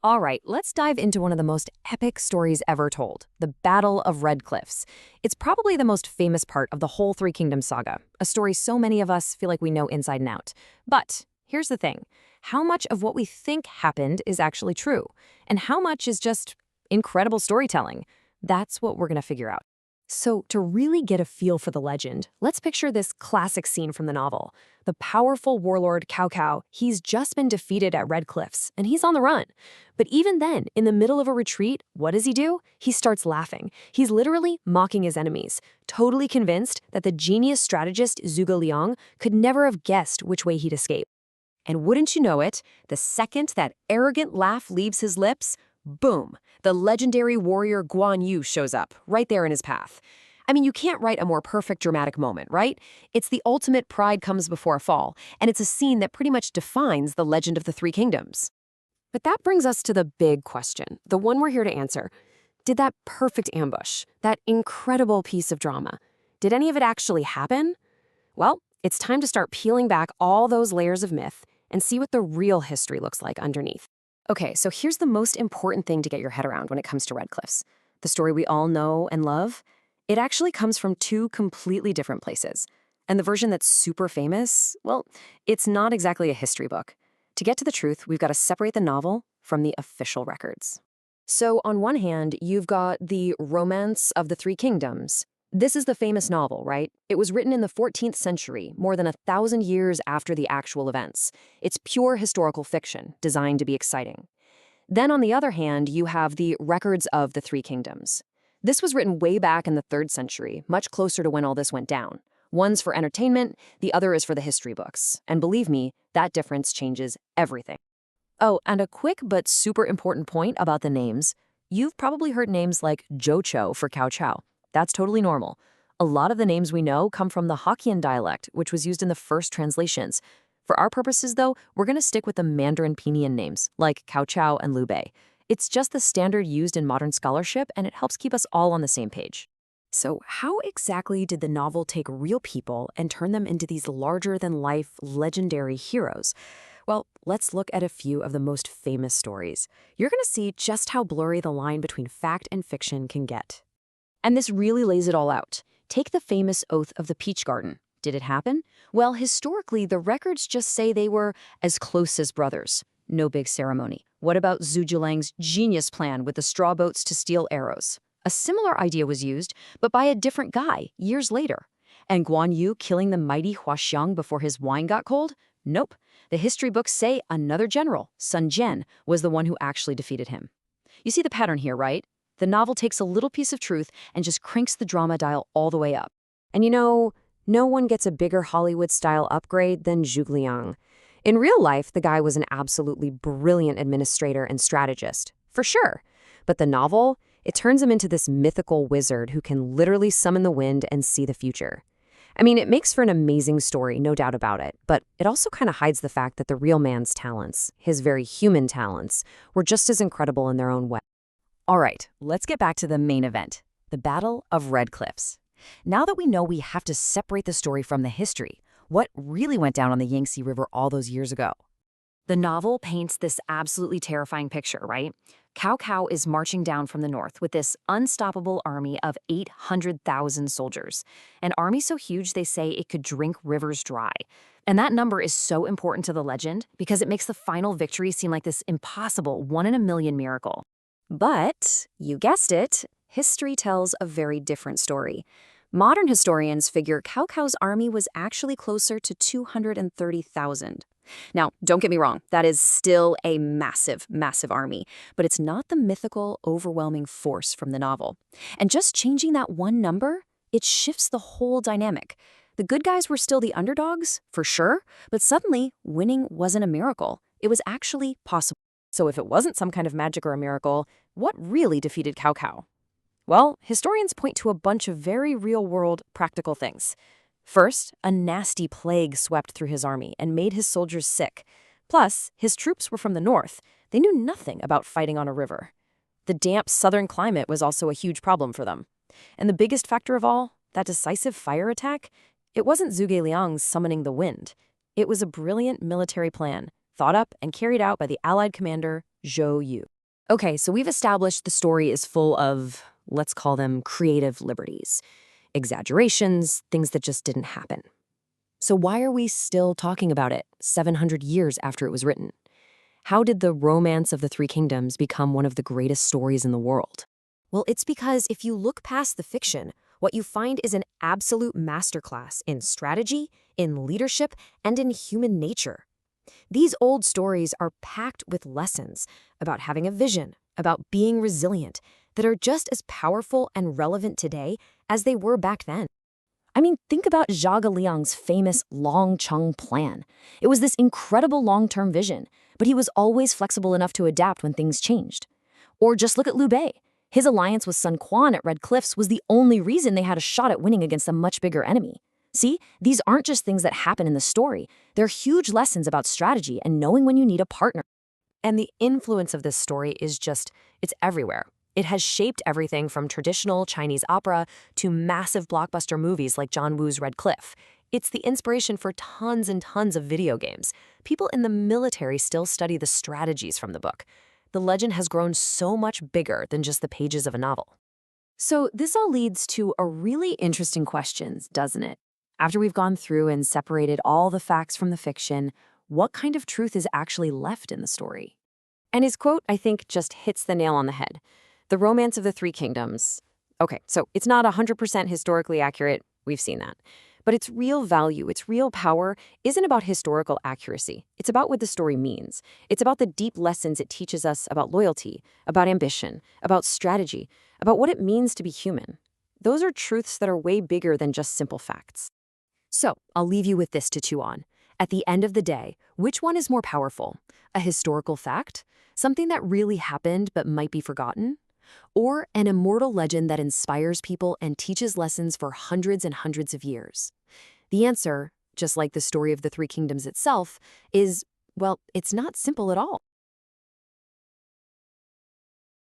All right, let's dive into one of the most epic stories ever told, the Battle of Red Cliffs. It's probably the most famous part of the whole Three Kingdoms saga, a story so many of us feel like we know inside and out. But here's the thing, how much of what we think happened is actually true? And how much is just incredible storytelling? That's what we're going to figure out. So, to really get a feel for the legend, let's picture this classic scene from the novel. The powerful warlord Cao Cao, he's just been defeated at Red Cliffs, and he's on the run. But even then, in the middle of a retreat, what does he do? He starts laughing. He's literally mocking his enemies, totally convinced that the genius strategist Zhuge Liang could never have guessed which way he'd escape. And wouldn't you know it, the second that arrogant laugh leaves his lips, boom, the legendary warrior Guan Yu shows up, right there in his path. I mean, you can't write a more perfect dramatic moment, right? It's the ultimate pride comes before a fall, and it's a scene that pretty much defines the legend of the Three Kingdoms. But that brings us to the big question, the one we're here to answer. Did that perfect ambush, that incredible piece of drama, did any of it actually happen? Well, it's time to start peeling back all those layers of myth and see what the real history looks like underneath. Okay, so here's the most important thing to get your head around when it comes to Red Cliffs. The story we all know and love, it actually comes from two completely different places. And the version that's super famous, well, it's not exactly a history book. To get to the truth, we've got to separate the novel from the official records. So on one hand, you've got the Romance of the Three Kingdoms. This is the famous novel, right? It was written in the 14th century, more than 1,000 years after the actual events. It's pure historical fiction, designed to be exciting. Then on the other hand, you have the Records of the Three Kingdoms. This was written way back in the 3rd century, much closer to when all this went down. One's for entertainment, the other is for the history books. And believe me, that difference changes everything. Oh, and a quick but super important point about the names. You've probably heard names like Jocho for Cao Cao. That's totally normal. A lot of the names we know come from the Hokkien dialect, which was used in the first translations. For our purposes, though, we're going to stick with the Mandarin Pinyin names, like Cao Cao and Liu Bei. It's just the standard used in modern scholarship, and it helps keep us all on the same page. So how exactly did the novel take real people and turn them into these larger-than-life, legendary heroes? Well, let's look at a few of the most famous stories. You're going to see just how blurry the line between fact and fiction can get. And this really lays it all out. Take the famous Oath of the Peach Garden. Did it happen? Well, historically, the records just say they were as close as brothers. No big ceremony. What about Zhu Zhilang's genius plan with the straw boats to steal arrows? A similar idea was used, but by a different guy, years later. And Guan Yu killing the mighty Huaxiang before his wine got cold? Nope. The history books say another general, Sun Jian, was the one who actually defeated him. You see the pattern here, right? The novel takes a little piece of truth and just cranks the drama dial all the way up. And you know, no one gets a bigger Hollywood-style upgrade than Zhuge Liang. In real life, the guy was an absolutely brilliant administrator and strategist, for sure. But the novel, it turns him into this mythical wizard who can literally summon the wind and see the future. I mean, it makes for an amazing story, no doubt about it, but it also kind of hides the fact that the real man's talents, his very human talents, were just as incredible in their own way. All right, let's get back to the main event, the Battle of Red Cliffs. Now that we know we have to separate the story from the history, what really went down on the Yangtze River all those years ago? The novel paints this absolutely terrifying picture, right? Cao Cao is marching down from the north with this unstoppable army of 800,000 soldiers. An army so huge they say it could drink rivers dry. And that number is so important to the legend because it makes the final victory seem like this impossible one-in-a-million miracle. But, you guessed it, history tells a very different story. Modern historians figure Cao Cao's army was actually closer to 230,000. Now, don't get me wrong, that is still a massive, massive army, but it's not the mythical, overwhelming force from the novel. And just changing that one number, it shifts the whole dynamic. The good guys were still the underdogs, for sure, but suddenly, winning wasn't a miracle. It was actually possible. So if it wasn't some kind of magic or a miracle, what really defeated Cao Cao? Well, historians point to a bunch of very real-world, practical things. First, a nasty plague swept through his army and made his soldiers sick. Plus, his troops were from the north. They knew nothing about fighting on a river. The damp southern climate was also a huge problem for them. And the biggest factor of all, that decisive fire attack, it wasn't Zhuge Liang's summoning the wind. It was a brilliant military plan, thought up and carried out by the Allied commander Zhou Yu. Okay, so we've established the story is full of, let's call them creative liberties, exaggerations, things that just didn't happen. So why are we still talking about it 700 years after it was written? How did the Romance of the Three Kingdoms become one of the greatest stories in the world? Well, it's because if you look past the fiction, what you find is an absolute masterclass in strategy, in leadership, and in human nature. These old stories are packed with lessons about having a vision, about being resilient, that are just as powerful and relevant today as they were back then. I mean, think about Zhaga Liang's famous Longcheng plan. It was this incredible long-term vision, but he was always flexible enough to adapt when things changed. Or just look at Liu Bei. His alliance with Sun Quan at Red Cliffs was the only reason they had a shot at winning against a much bigger enemy. See, these aren't just things that happen in the story. They're huge lessons about strategy and knowing when you need a partner. And the influence of this story is it's everywhere. It has shaped everything from traditional Chinese opera to massive blockbuster movies like John Woo's Red Cliff. It's the inspiration for tons and tons of video games. People in the military still study the strategies from the book. The legend has grown so much bigger than just the pages of a novel. So this all leads to a really interesting question, doesn't it? After we've gone through and separated all the facts from the fiction, what kind of truth is actually left in the story? And his quote, I think, just hits the nail on the head. The Romance of the Three Kingdoms. Okay, so it's not 100% historically accurate. We've seen that. But its real value, its real power, isn't about historical accuracy. It's about what the story means. It's about the deep lessons it teaches us about loyalty, about ambition, about strategy, about what it means to be human. Those are truths that are way bigger than just simple facts. So, I'll leave you with this to chew on. At the end of the day, which one is more powerful? A historical fact? Something that really happened but might be forgotten? Or an immortal legend that inspires people and teaches lessons for hundreds and hundreds of years? The answer, just like the story of the Three Kingdoms itself, is, well, it's not simple at all.